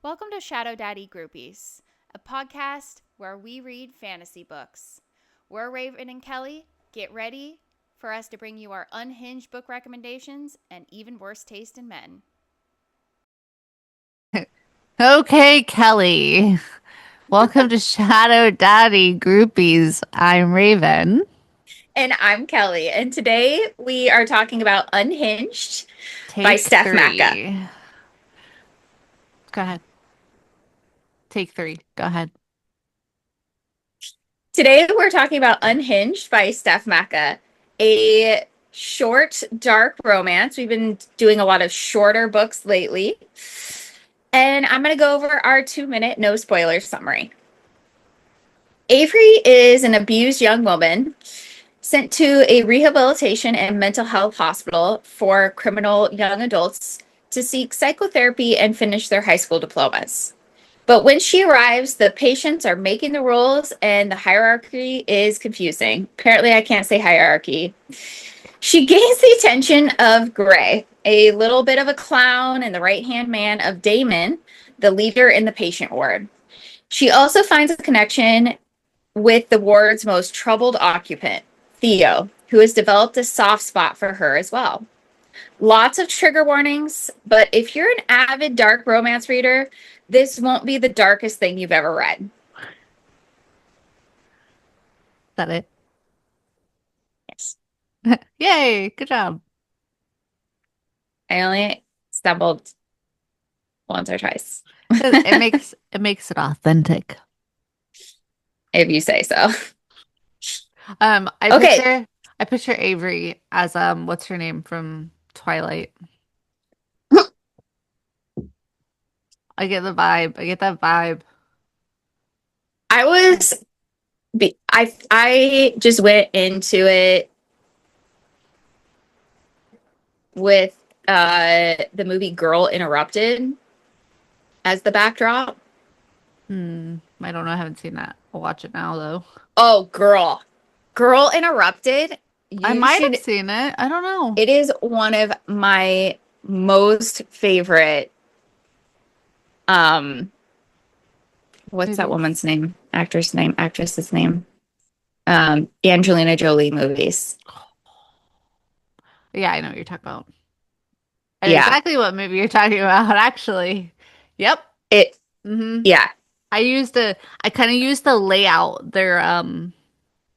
Welcome to Shadow Daddy Groupies, a podcast where we read fantasy books. We're Raven and Kelly. Get ready for us to bring you our unhinged book recommendations and even worse taste in men. Okay, Kelly. Welcome to Shadow Daddy Groupies. I'm Raven. And I'm Kelly. And today we are talking about Unhinged by Take Steph Mecca. three. Go ahead. Take three. Go ahead. Today we're talking about Unhinged by Steph Mecca, a short, dark romance. We've been doing a lot of shorter books lately. And I'm going to go over our 2-minute no spoiler summary. Avery is an abused young woman sent to a rehabilitation and mental health hospital for criminal young adults to seek psychotherapy and finish their high school diplomas. But when she arrives, the patients are making the rules and the hierarchy is confusing. Apparently, I can't say hierarchy. She gains the attention of Gray, a little bit of a clown and the right-hand man of Damon, the leader in the patient ward. She also finds a connection with the ward's most troubled occupant, Theo, who has developed a soft spot for her as well. Lots of trigger warnings, but if you're an avid dark romance reader, this won't be the darkest thing you've ever read. Is that it? Yes. Yay! Good job. I only stumbled once or twice, It makes it authentic. if you say so. I Okay. picture Avery as what's her name from Twilight. I get the vibe. I get that vibe. I was I just went into it with the movie Girl Interrupted as the backdrop. I don't know. I haven't seen that. I'll watch it now though. Oh, Girl Interrupted. I You might have should. seen it. I don't know. It is one of my most favorite. Um, what's that Movies. woman's name? Actress's name. Angelina Jolie movies. Yeah, I know what you're talking about. I know Yeah. exactly what movie you're talking about, actually. Yep. It. hmm Yeah. I kind of used the layout, their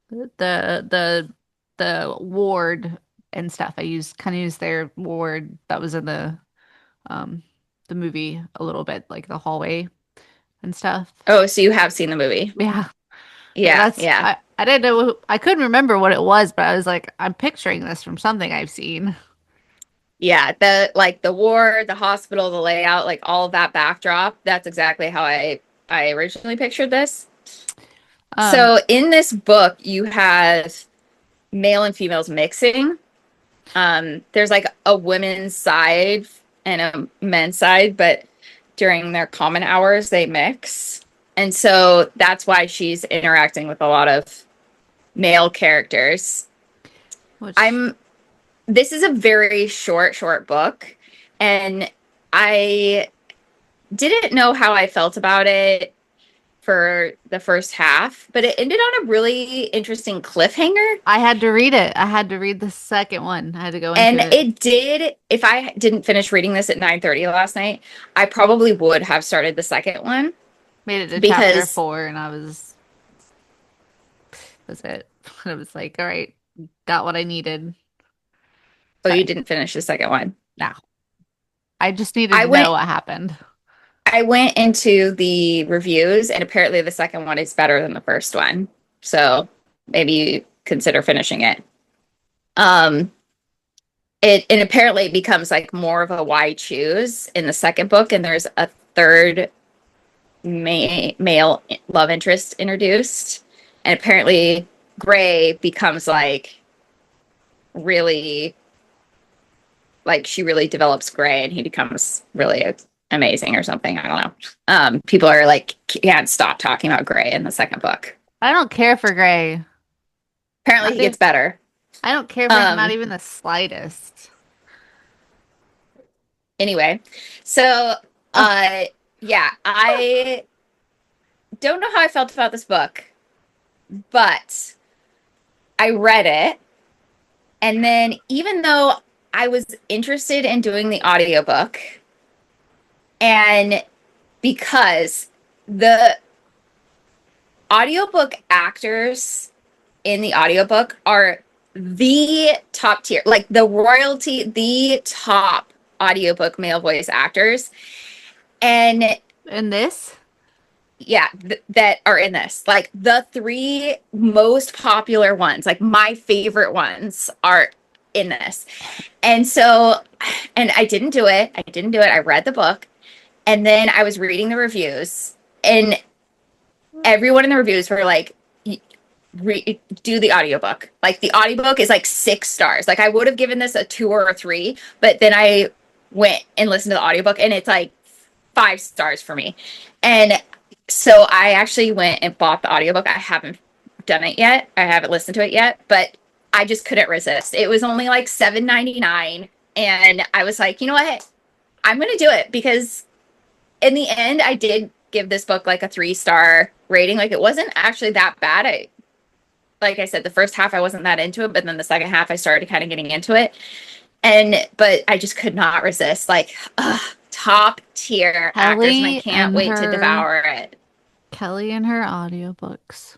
the the the ward and stuff. I used kind of used their ward that was in um the movie a little bit, like the hallway and stuff. Oh, so you have seen the movie? Yeah. Yeah. That's Yeah. I didn't know I couldn't remember what it was, but I was like, I'm picturing this from something I've seen. Yeah. The war, the hospital, the layout, like all of that backdrop. That's exactly how I originally pictured this. Um So in this book, you have male and females mixing. There's like a women's side and a men's side, but during their common hours, they mix. And so that's why she's interacting with a lot of male characters. which I'm, this is a very short book, and I didn't know how I felt about it for the first half, but it ended on a really interesting cliffhanger. I had to read it. I had to read the second one. I had to go into And it. it did, if I didn't finish reading this at 9:30 last night, I probably would have started the second one Made it to chapter because, 4 and was it. I was like, all right, got what I needed. oh, So you didn't finish the second one. now I just needed I to know went what happened. I went into the reviews, and apparently the second one is better than the first one. So maybe you consider finishing it. Um it and apparently it becomes like more of a why choose in the second book, and there's a third male love interest introduced. And apparently Gray becomes like really, like she really develops Gray and he becomes really amazing or something. I don't know. People are like can't stop talking about Gray in the second book. I don't care for Gray. Apparently Not he even, gets better. I don't care for him, not Um even the slightest. anyway, so Oh, uh Yeah, I don't know how I felt about this book, but I read it. And then even though I was interested in doing the audiobook, and because the audiobook actors in the audiobook are the top tier, like the royalty, the top audiobook male voice actors. And In this? yeah, that are in this. Like the three most popular ones, like my favorite ones are in this. And so, and I didn't do it. I didn't do it. I read the book and then I was reading the reviews, and everyone in the reviews were like, do the audiobook. Like the audiobook is like 6 stars. Like I would have given this a 2 or a 3, but then I went and listened to the audiobook and it's like 5 stars for me. And so I actually went and bought the audiobook. I haven't done it yet. I haven't listened to it yet, but I just couldn't resist. It was only like $7.99, and I was like, you know what? I'm going to do it, because in the end I did give this book like a 3-star rating. Like it wasn't actually that bad. Like I said, the first half I wasn't that into it, but then the second half I started kind of getting into it. But I just could not resist. Like, top tier actors, and I can't wait to devour it. Kelly and her audiobooks.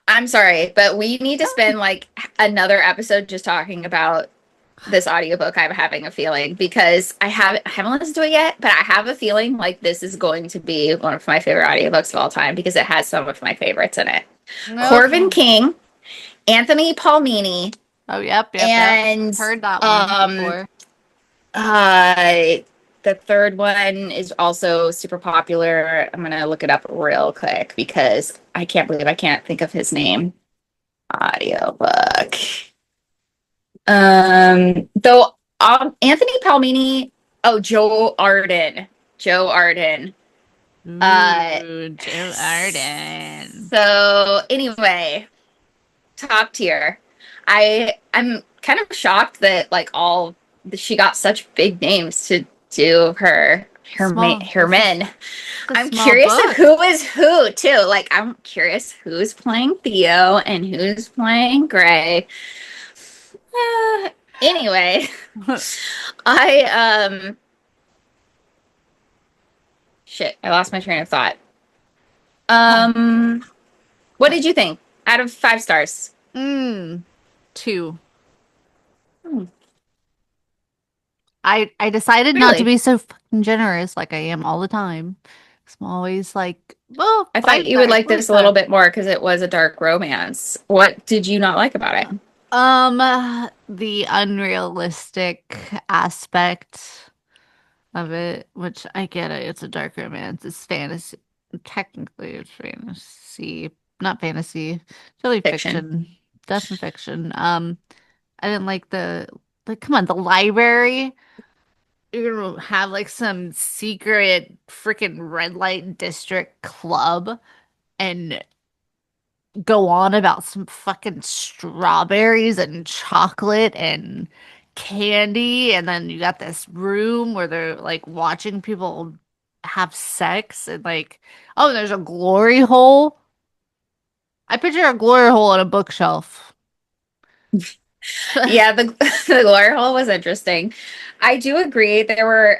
I'm sorry, but we need to spend like another episode just talking about this audiobook. I'm having a feeling, because I haven't listened to it yet, but I have a feeling like this is going to be one of my favorite audiobooks of all time, because it has some of my favorites in it. Okay. Corbin King, Anthony Palmini, Oh, yep. and Heard that one before. the third one is also super popular. I'm gonna look it up real quick because I can't believe I can't think of his name. Audiobook. Though Anthony Palmini. Oh, Joe Arden. Joe Arden. Joe Arden. So anyway, top tier. I'm kind of shocked that like she got such big names to do her men. I'm curious of who is who too. Like I'm curious who's playing Theo and who's playing Gray. Anyway, I shit, I lost my train of thought. What did you think out of 5 stars? 2. I decided not to be so fucking generous like I am all the time. 'Cause I'm always like, well, I thought you would like this a little bit more because it was a dark romance. What did you not like about it? The unrealistic aspect of it, which I get it. It's a dark romance. It's fantasy. Technically, it's fantasy, not fantasy. It's really fiction. Definitely fiction. I didn't like come on, the library. You're gonna have like some secret freaking red light district club and go on about some fucking strawberries and chocolate and candy, and then you got this room where they're like watching people have sex, and like, oh, there's a glory hole. I picture a glory hole on a bookshelf. Yeah, the glory hole was interesting. I do agree.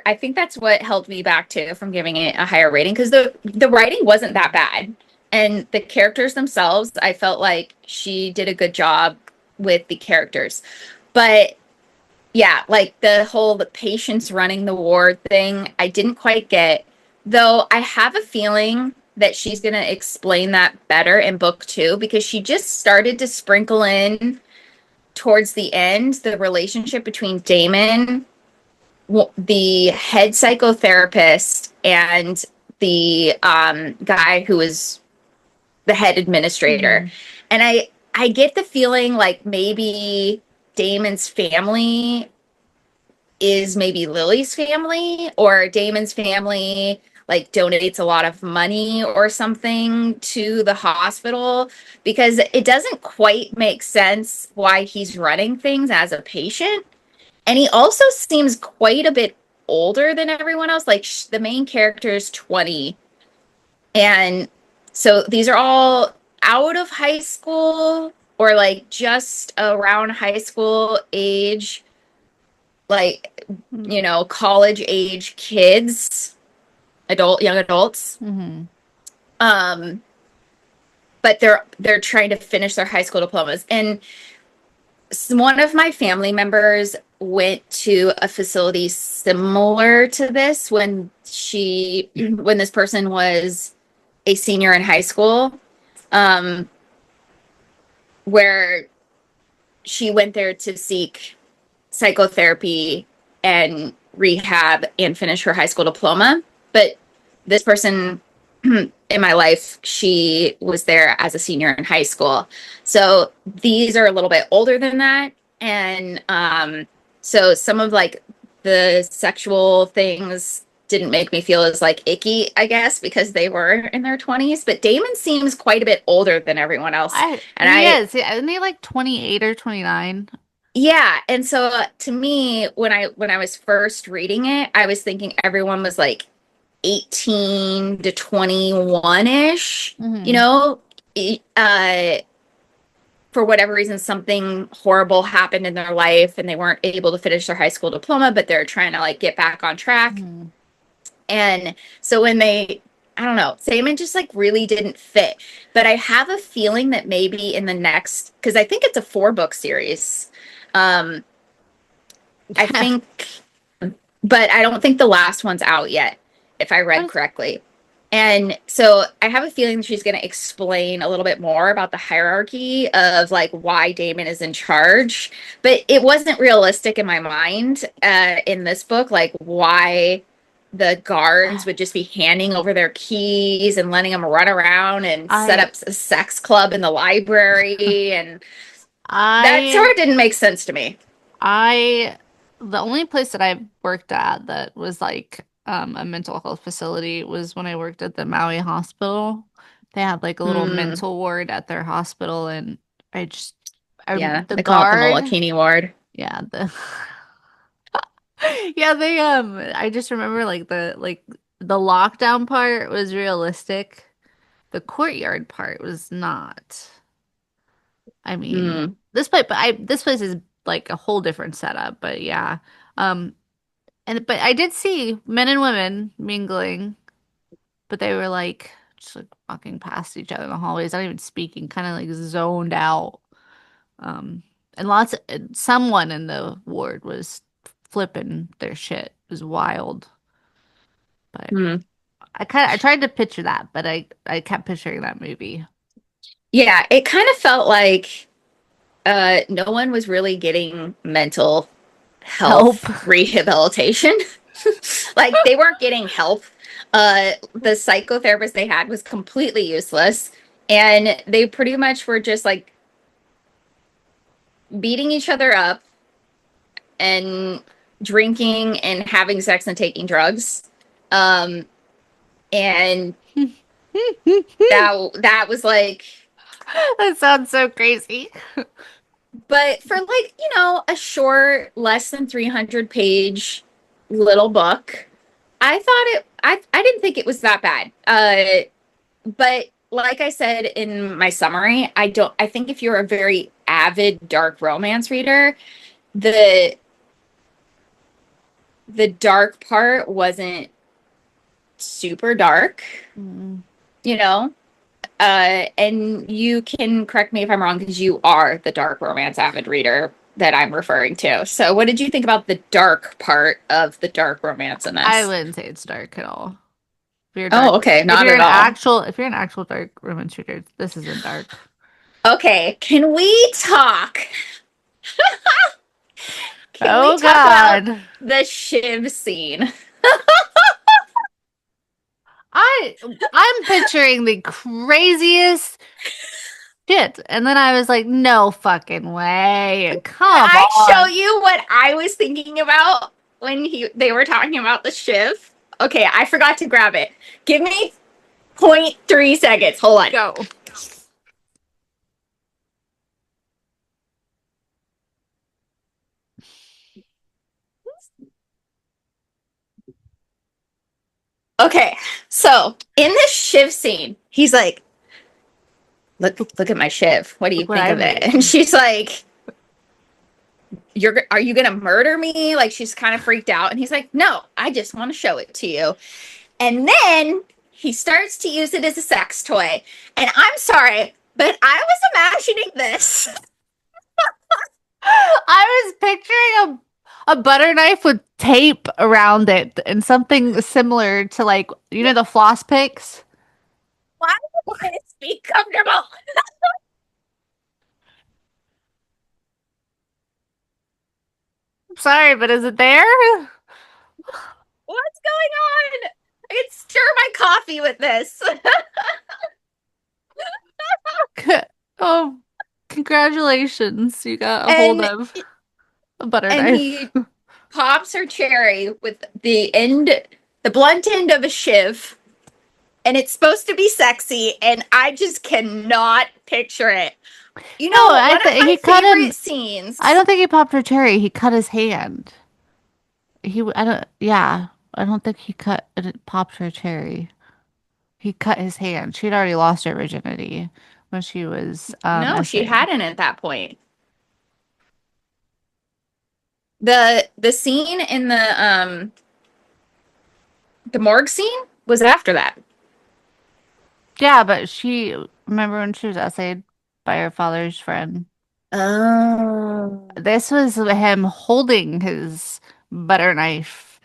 I think that's what held me back too from giving it a higher rating, because the writing wasn't that bad. And the characters themselves, I felt like she did a good job with the characters. But yeah, like the patients running the ward thing, I didn't quite get. Though I have a feeling that she's going to explain that better in book 2, because she just started to sprinkle in towards the end the relationship between Damon, the head psychotherapist, and the guy who was the head administrator. Mm-hmm. And I get the feeling like maybe Damon's family is maybe Lily's family, or Damon's family like donates a lot of money or something to the hospital, because it doesn't quite make sense why he's running things as a patient. And he also seems quite a bit older than everyone else. Like the main character is 20. And so these are all out of high school or like just around high school age, like, college age kids, young adults. Mm-hmm. Um, but they're trying to finish their high school diplomas. And one of my family members went to a facility similar to this when this person was a senior in high school, um, where she went there to seek psychotherapy and rehab and finish her high school diploma. But this person in my life, she was there as a senior in high school. So these are a little bit older than that. And so some of like the sexual things didn't make me feel as like icky, I guess, because they were in their 20s. But Damon seems quite a bit older than everyone else. And He is. Isn't he like 28 or 29? Yeah, and so to me, when I was first reading it, I was thinking everyone was like 18 to 21-ish, Mm-hmm. uh, for whatever reason, something horrible happened in their life and they weren't able to finish their high school diploma, but they're trying to like get back on track. Mm-hmm. And so I don't know, Simon just like really didn't fit. But I have a feeling that maybe in the next, because I think it's a 4-book series. Um, I think, but I don't think the last one's out yet, if I read correctly. And so I have a feeling she's going to explain a little bit more about the hierarchy of like why Damon is in charge. But it wasn't realistic in my mind in this book, like why the guards would just be handing over their keys and letting them run around and set up a sex club in the library. And that sort of didn't make sense to me. The only place that I worked at that was like a mental health facility was when I worked at the Maui hospital. They had like a little Mm, mental ward at their hospital, and I just, yeah, the they call it the guard, Molokini ward. yeah, yeah, I just remember like the lockdown part was realistic. The courtyard part was not. I mean, Mm, this place is like a whole different setup, but yeah. Um, but I did see men and women mingling, but they were like just like walking past each other in the hallways, not even speaking, kind of like zoned out. Um, and someone in the ward was flipping their shit. It was wild. But mm. I tried to picture that, but I kept picturing that movie. Yeah, it kind of felt like no one was really getting mental Help. health rehabilitation. Like they weren't getting help. The psychotherapist they had was completely useless. And they pretty much were just like beating each other up and drinking and having sex and taking drugs. Um, and that was like, That sounds so crazy. but for like, a short, less than 300 page little book, I didn't think it was that bad. But like I said in my summary, I think if you're a very avid dark romance reader, the the dark part wasn't super dark, Mm. you know? And you can correct me if I'm wrong because you are the dark romance avid reader that I'm referring to. So what did you think about the dark part of the dark romance in I this? wouldn't say it's dark at all. Oh, okay, not at all. If you're an actual dark romance reader, this isn't dark. Okay, can we talk? Can we Oh talk about God. the Shiv scene? I I'm picturing the craziest shit. And then I was like, no fucking way. Can Come I show on. you what I was thinking about when they were talking about the Shiv? Okay, I forgot to grab it. Give me zero point 0.3 seconds. Hold on. Go. Okay, so in this Shiv scene, he's like, look at my Shiv. What do you Look what think I of it? made. And she's like, are you gonna murder me? Like she's kind of freaked out. And he's like, no, I just want to show it to you. And then he starts to use it as a sex toy. And I'm sorry, but I was imagining this. I was picturing a butter knife with tape around it and something similar to like, you know, the floss picks. Why would this be comfortable? I'm sorry, but is it there? What's going on? I could stir my coffee with this. Oh, congratulations. You got a hold and of a butter and knife. he pops her cherry with the blunt end of a shiv, and it's supposed to be sexy, and I just cannot picture it. You No, know, I one of think my he cut him. favorite I scenes. don't think he popped her cherry. He cut his hand. I don't, yeah. I don't think he popped her cherry. He cut his hand. She'd already lost her virginity when she was No, she essayed. hadn't at that point. The scene in the morgue scene was after that. Yeah, but remember when she was essayed by her father's friend? Oh. This was him holding his butter knife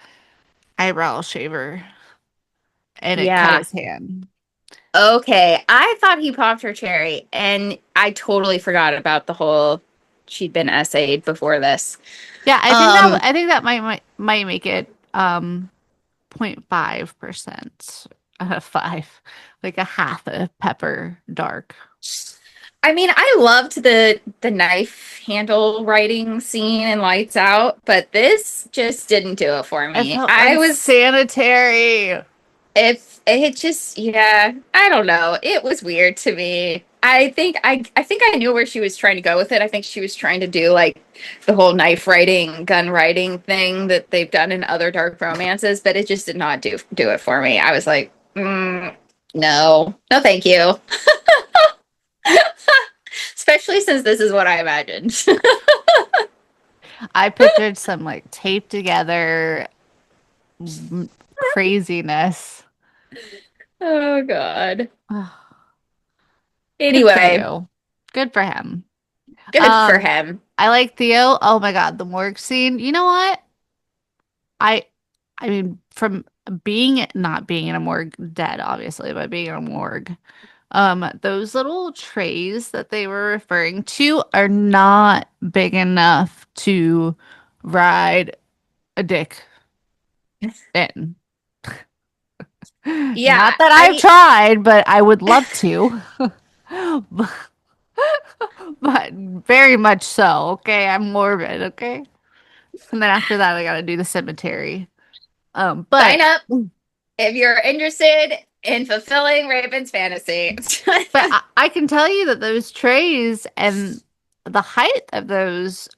eyebrow shaver, and it cut Yeah. his hand. Okay. I thought he popped her cherry, and I totally forgot about the whole she'd been essayed before this. Yeah, Um, I think that might make it 0.5% out of 5, like a half a pepper dark. I mean, I loved the knife handle writing scene in Lights Out, but this just didn't do it for I me. felt I was unsanitary. if it just yeah, I don't know. It was weird to me. I think I knew where she was trying to go with it. I think she was trying to do like the whole knife writing, gun writing thing that they've done in other dark romances, but it just did not do it for me. I was like, no, thank you. Especially since this is what I imagined. I pictured some like taped together craziness. Oh God. Good for Anyway, you. Good for him. good for Um, him. I like Theo. Oh my God, the morgue scene. You know what? I I mean, from not being in a morgue, dead, obviously, but being in a morgue, those little trays that they were referring to are not big enough to ride a dick in. Yeah, Not that I've I tried, but I would love to. But very much so. Okay, I'm morbid. Okay, and then after that, I gotta do the cemetery. sign But up if you're interested in fulfilling Raven's fantasy. I can tell you that those trays and the height of those,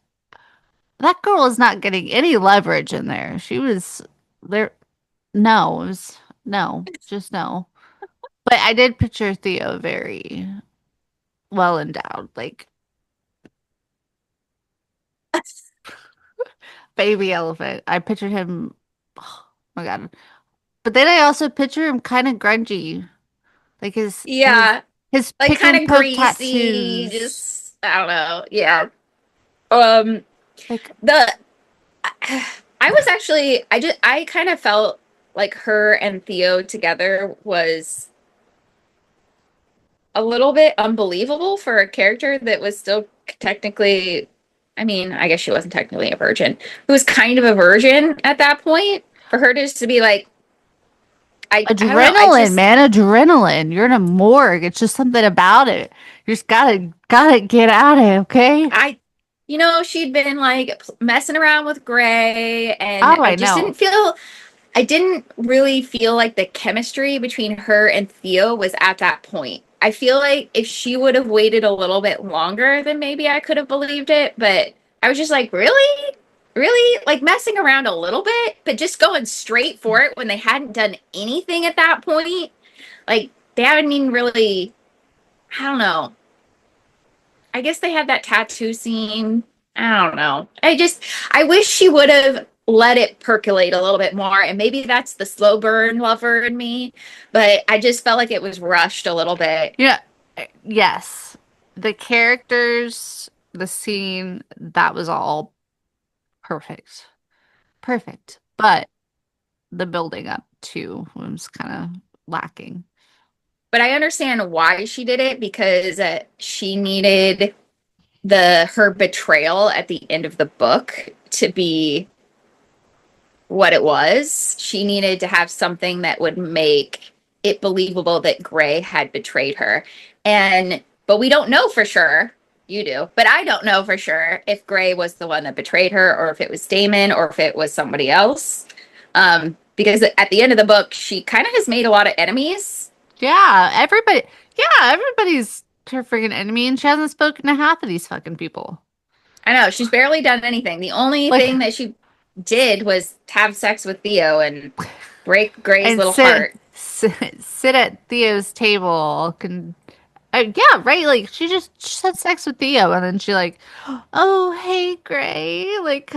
that girl is not getting any leverage in there. She was there. No, it was no, just no. But I did picture Theo very well endowed, like baby elephant. I pictured him. Oh my God. But then I also picture him kind of grungy, like Yeah, his like pick kind and of poke greasy, tattoos. just I don't know. Yeah. Um Like the I was actually I kind of felt like her and Theo together was a little bit unbelievable for a character that was still technically I mean, I guess she wasn't technically a virgin. Who was kind of a virgin at that point. For her to just to be like I don't know, I adrenaline, just man, adrenaline. You're in a morgue. It's just something about it. You just gotta get out of it, okay? I you know, she'd been like messing around with Gray and Oh, I know. I didn't really feel like the chemistry between her and Theo was at that point. I feel like if she would have waited a little bit longer, then maybe I could have believed it. But I was just like, really? really like messing around a little bit, but just going straight for it when they hadn't done anything at that point. Like they haven't even really, I don't know. I guess they had that tattoo scene. I don't know. I wish she would have let it percolate a little bit more. And maybe that's the slow burn lover in me, but I just felt like it was rushed a little bit. Yeah. Yes. The characters, the scene, that was all perfect. Perfect. But the building up to was kind of lacking. But I understand why she did it because she needed the her betrayal at the end of the book to be what it was. She needed to have something that would make it believable that Gray had betrayed her. And but we don't know for sure. You do, but I don't know for sure if Gray was the one that betrayed her or if it was Damon or if it was somebody else. Because at the end of the book, she kind of has made a lot of enemies. Everybody's her freaking enemy, and she hasn't spoken to half of these fucking people. I know she's barely done anything. The only Like, thing that she did was have sex with Theo and break Gray's and little heart. sit at Theo's table. Yeah, right. Like, she had sex with Theo, and then she like, oh, hey, Gray. Like,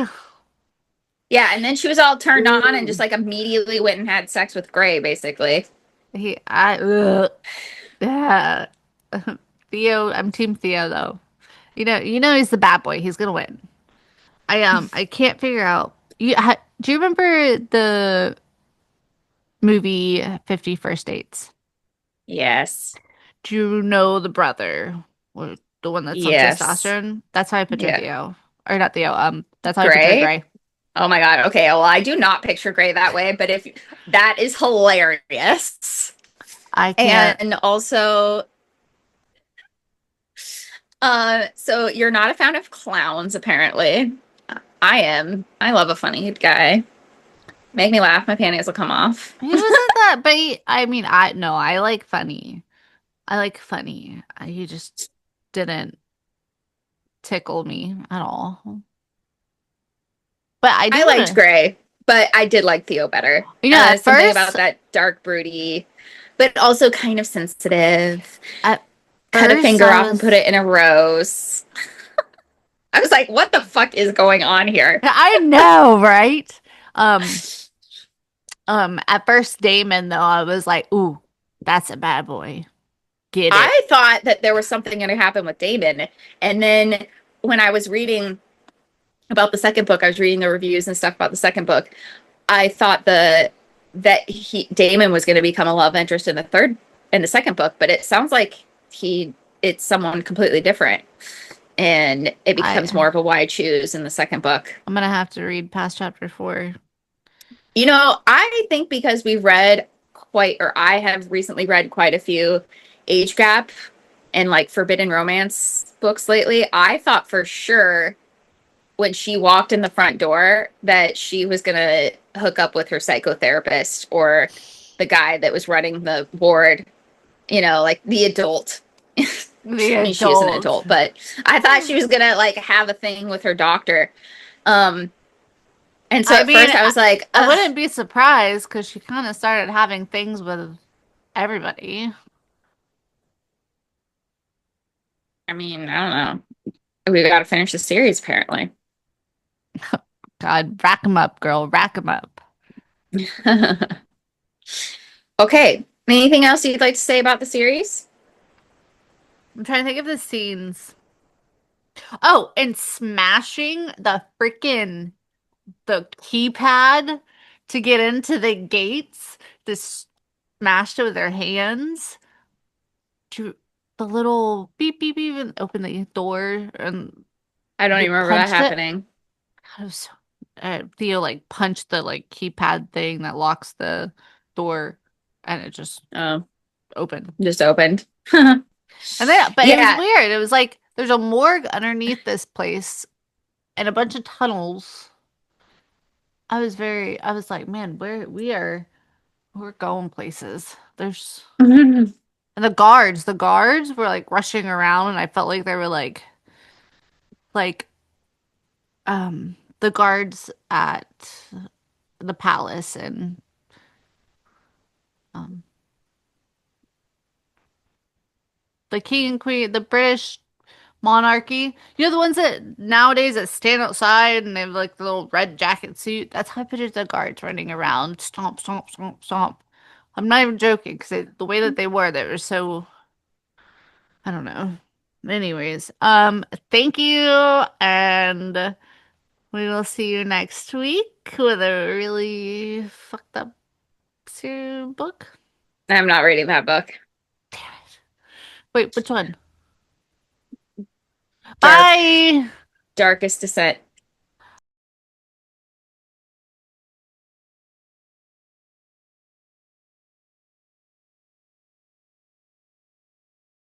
Yeah, and then she was all turned on and just ooh. like immediately went and had sex with Gray, basically. Ugh. Yeah. Theo, I'm Team Theo though. You know he's the bad boy. He's gonna win. I can't figure out. Do you remember the movie 50 First Dates? Yes. Do you know the brother, the one that's on Yes. testosterone? That's how I picture Yeah. Theo, or not Theo. That's how I picture Gray. Gray. Oh my God. Okay. Well, I do not picture Gray that way, but if that is hilarious. I can't. And also, so you're not a fan of clowns, apparently. I am. I love a funny guy. Make me laugh, my panties will come off. He wasn't that, but I mean, I no, I like funny. I like funny. He just didn't tickle me at all. But I do I want liked to, Gray, but I did like Theo better. at Something first, about that dark, broody, but also kind of sensitive. at Cut a first finger I off and put was, it in a rose. I was like, what the fuck is going on here? I know, right? Um, at first Damon though, I was like, ooh, that's a bad boy. Get it. I thought that there was something going to happen with Damon. And then when I was reading about the second book, I was reading the reviews and stuff about the second book. I thought that Damon was going to become a love interest in the second book, but it sounds like it's someone completely different. And it becomes I more of a why choose in the second book. I'm gonna have to read past chapter 4. You know, I think because I have recently read quite a few age gap and like forbidden romance books lately. I thought for sure when she walked in the front door that she was going to hook up with her psychotherapist or the guy that was running the ward, like the adult. I The mean, she is an adult. adult, but I thought she was going to like have a thing with her doctor. Um, and so I at mean, first I was like, I ugh. wouldn't be surprised because she kind of started having things with everybody. I mean, I don't know. We got to finish the series apparently. God, rack 'em up, girl, rack 'em up. Okay. Anything else you'd like to say about the series? I'm trying to think of the scenes. Oh, and smashing the keypad to get into the gates. This smashed it with their hands to the little beep beep beep and open the door and I don't they even remember that punched it. happening. God, it was Theo like punched the like keypad thing that locks the door and it just Oh, opened. just opened. And then but it was Yeah. weird. It was like there's a morgue underneath this place and a bunch of tunnels. I was like, man, we're going places. There's and the guards were like rushing around and I felt like they were like the guards at the palace and um, the king and queen, the British monarchy. You know the ones that nowadays that stand outside and they have like the little red jacket suit. That's how I picture the guards running around, stomp, stomp, stomp, stomp. I'm not even joking because the way that they were, they were so I don't know. Anyways, thank you, and we will see you next week with a really fucked up book. I'm not reading that book. Damn it. Wait, which one? Dark, Bye. Darkest Descent.